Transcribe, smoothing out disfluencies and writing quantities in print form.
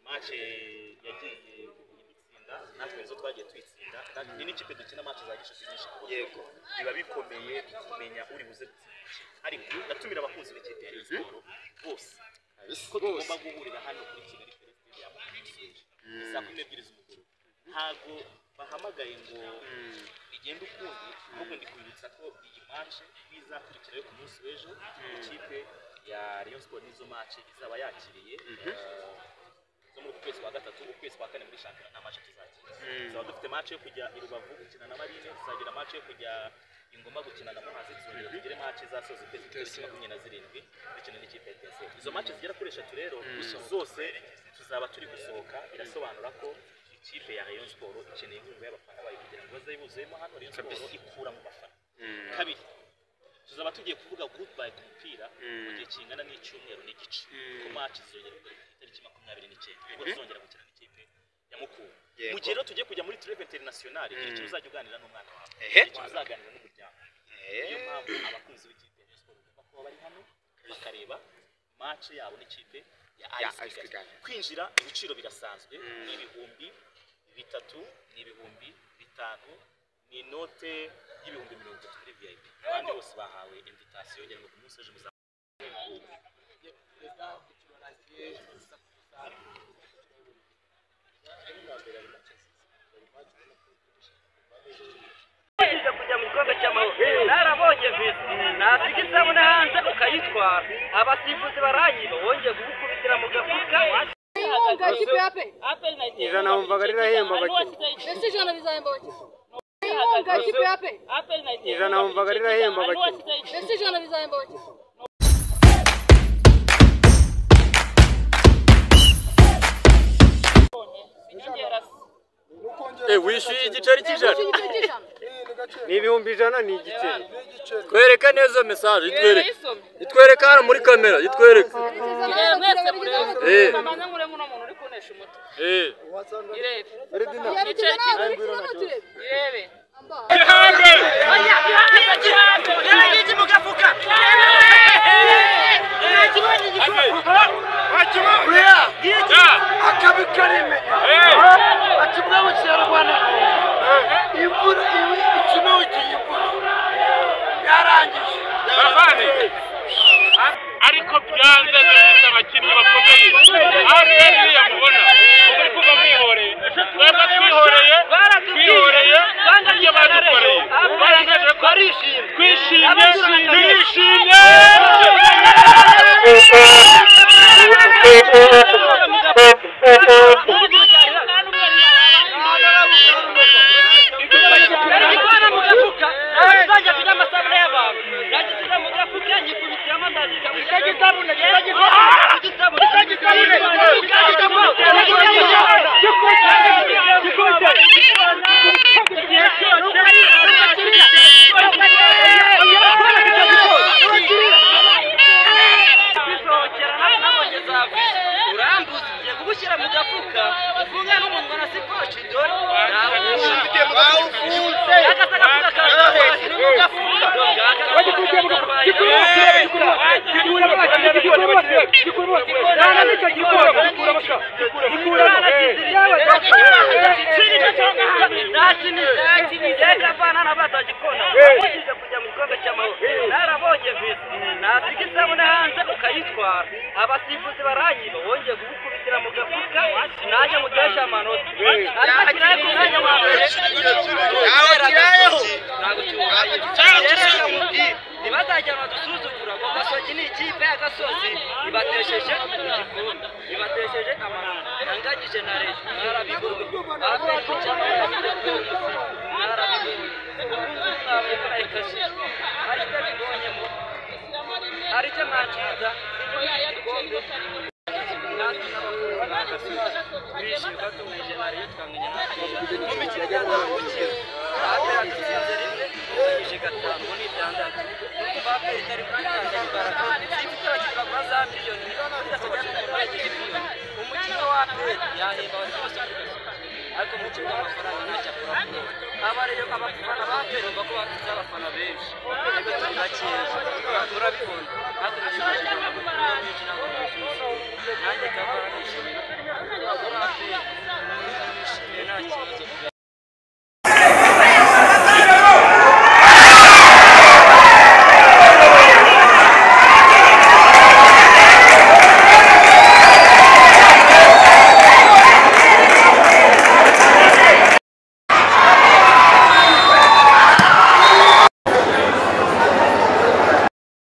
match yagiye itsinda natwe nizo twagiye twitsinda ni n'ikipe dukina match za gishuti nyinshi yego biba bikomeye kumenya uri buze ariko natumira abakunzi b'ikipe ya Sport bose ko tugomba guhurira hano kuri Kigali Stadium saa 12 z'umugoroba ntago bahamagaye ngo igenda ukundi ahubwo ndi kwibutsa ko iyi match bizakurikirayo ku munsi w'ejo ikipe ya Rayon Sport nizo match izaba yakiriye zo mu kwezi kwa gatatu ukwezi kwa kane muri shampiyona nta match tuzakina zaba dufite match yo kujya i Rubavu gukina na Marine tuzagira match yo kujya Ingoma gukina na Muhazi tuzongera tugire match zasoza ukwezi kwa 27 dukina n'ikipe ya TS izo match zigera kuri 3 rero zose tuzaba turi gusohoka birasobanura ko ikipe ya Rayon Sport ikeneye inkunga y'abafana bayo kugira ngo bazayibuzemo hano Rayon Sport ikura mu bafana kabiri tuzaba tugiye kuvuga goodbye ku mupira mu gihe kingana n'icyumweru n'igice ku match zizongera kuri tariki 29 ubwo tuzongera gukina n'ikipe ya Mukuru mu gihe rero tugiye kujya muri Treve International iki uzajya uganira n'umwana wawe iki uzaganira n'umuryango niyo mpamvu abakunzi b'ikipe ya Sport bako bari hano bakareba match yabo n'ikipe ya Ice Kigali kwinjira ibiciro birasanzwe n'ibihumbi 3 n'ibihumbi 5 ni note y'ibihumbi 30 muri VIP abandi bose bahawe invitation kugira ngo umunsi ejo muza kujya mu gikombe cy'amahoro narabonye visi nasigisa mu hanze ukayitwara abasifuzi baranyiba wongeye gukubitira mu gafuka ijana wumvaga rirahemba abakinnyi ijana wumvaga rirahemba abakinnyi wishyuye igiceri cy'ijana ni ibihumbi ijana ni igiceri twereka neza mesaje itwereka hano muri kamera itwereka ariko byanze neza abakinnyi bakomeye APR yamubona uri kuva mwihoreye twebwe twihoreye ibyo badukoreye barangaje ko twishimye turishimye abasifuzi baranyiba wongeye gukubitira mu gafuka naje mutesha amanota ntibazajyanwa dusuzugura ngo Gasogi ni ikipe y'agasozi ibatesheje igikombe ibatesheje amanota yangagije na leta narabibonye abaperi cyangwa narabibonye hari icyo mwakiza igikombe bishimye batumije nariyo twamenye mu mikino ijyana n'umukino APR dutsinze rimwe tuganyije gatanu muri itandatu kuva APR itari kwitangira imbaraga ifite abakinnyi bagura za miliyoni bidasajyana n'abagize miliyoni umukino wa APR yahemba abakinnyi bose ariko mu kibuga amafaranga ntacyo akora abafana ba APR bumva ko bafite abafana benshi nibwo turi bakeya turabibona ariko nanjye kabara